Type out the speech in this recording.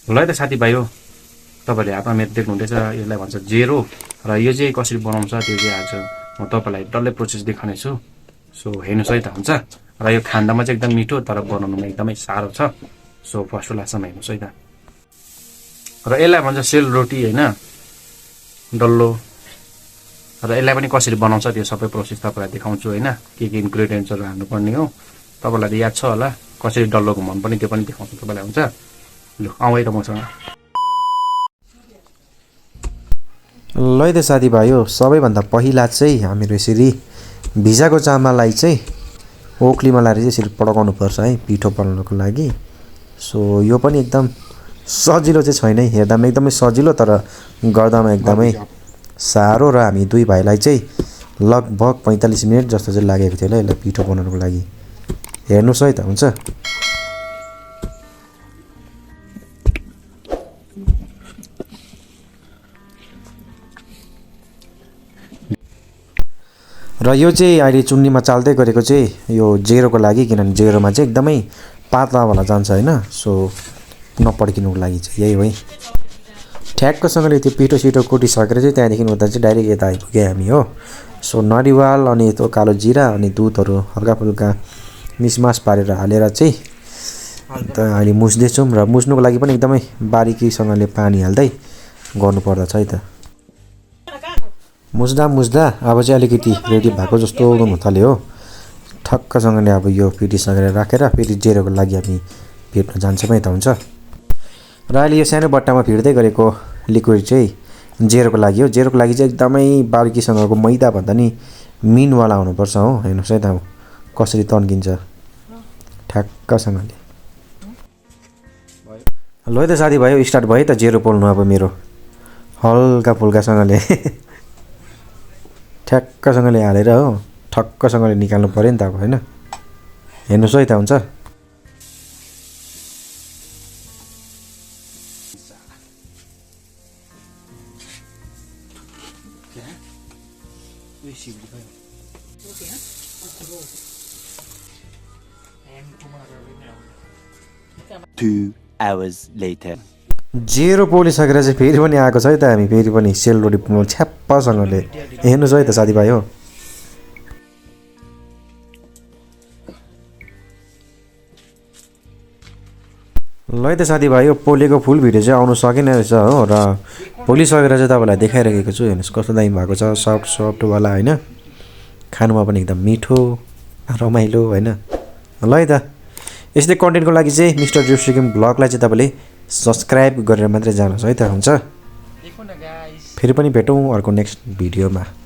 ल है त साथीभाइ हो, तपाईँहरूले हातमा मेरो देख्नुहुँदैछ, यसलाई भन्छ जेरो। र यो चाहिँ कसरी बनाउँछ त्यो चाहिँ आज म तपाईँलाई डल्लै प्रोसेस देखाउने छु। सो हेर्नुहोस् है त, हुन्छ। र यो खाँदामा चाहिँ एकदम मिठो, तर बनाउनुमा एकदमै साह्रो छ। सो फर्स्ट लास्टमा हेर्नुहोस् है त। र यसलाई भन्छ सेलरोटी होइन, डल्लो। र यसलाई पनि कसरी बनाउँछ त्यो सबै प्रोसेस तपाईँलाई देखाउँछु होइन, के इन्ग्रेडियन्ट्सहरू हाल्नुपर्ने हो। तपाईँलाई त याद छ होला, कसरी डल्लो घुमाउनु पर्ने त्यो पनि देखाउँछु तपाईँलाई, हुन्छ। लु आउँ है त मसँग। ल है त साथीभाइ हो, सबैभन्दा पहिला चाहिँ हामीहरू यसरी भिजाएको चामललाई चाहिँ ओखलीमा लाएर चाहिँ यसरी पड्काउनु पर्छ है, पिठो बनाउनको लागि। सो यो पनि एकदम सजिलो चाहिँ छैन है, हेर्दामा एकदमै सजिलो तर गर्दामा एकदमै साह्रो। र हामी दुई भाइलाई चाहिँ लगभग 45 मिनट जस्तो चाहिँ लागेको थियो होला यसलाई पिठो बनाउनको लागि। हेर्नुहोस् है त, हुन्छ। र यो चाहिँ अहिले चुन्नीमा चाल्दै गरेको चाहिँ यो जेरोको लागि, किनभने जेरोमा चाहिँ एकदमै पातलावाला जान्छ होइन। सो नपड्किनुको लागि चाहिँ यही हो है। ठ्याक्कसँगले त्यो पिठो सिठो कुटिसकेर चाहिँ त्यहाँदेखि उता चाहिँ डाइरेक्ट यता आइपुग्यो हामी हो। सो नरिवाल अनि त्यो कालो जिरा अनि दुधहरू हल्का फुल्का मिसमास पारेर हालेर चाहिँ अन्त अहिले मुस्दैछौँ। र मुस्नुको लागि पनि एकदमै बारिकीसँगले पानी हाल्दै गर्नुपर्दछ है त। मुस्दा अब चाहिँ अलिकति रेडी भएको जस्तो हुनु थाल्यो हो। ठक्कसँगले अब यो पिटिसकेर राखेर फेरि जेरोको लागि हामी फिट्न जान्छौँ है त, हुन्छ। र अहिले यो सानो बट्टामा फिट्दै गरेको लिक्विड चाहिँ जेरोको लागि हो। जेरोको लागि चाहिँ एकदमै बारिकीसँगको मैदा भन्दा नि मिनवाला हुनुपर्छ हो। हेर्नुहोस् है त कसरी तन्किन्छ ठ्याक्कसँगले। ल है त साथीभाइ स्टार्ट भयो त जेरो पोल्नु अब मेरो हल्का फुल्कासँगले ठ्याक्कसँगले हालेर हो, ठक्कसँगले निकाल्नु पऱ्यो नि त अब होइन। हेर्नुहोस् है त, हुन्छ। जेरो पोलिसकेर चाहिँ फेरि पनि आएको छ है त हामी, फेरि पनि सेलरोटी पोल्नु छ्याप्पसँगले। हेर्नुहोस् है त साथीभाइ हो। ल है त साथीभाइ हो, पोलेको फुल भिडियो चाहिँ आउनु सकेन रहेछ हो। र पोलिसकेर चाहिँ तपाईँलाई देखाइरहेको छु। हेर्नुहोस् कस्तो दामी भएको छ, सफ्ट सफ्टवाला होइन। खानुमा पनि एकदम मिठो रमाइलो होइन। ल है त, यस्तै कन्टेन्टको लागि चाहिँ मिस्टर जेरो सिक्किम ब्लगलाई चाहिँ तपाईँले सब्सक्राइब गरेर मात्रै जानुहोस् है त, हुन्छ। फेरि पनि भेटौँ अर्को नेक्स्ट भिडियोमा।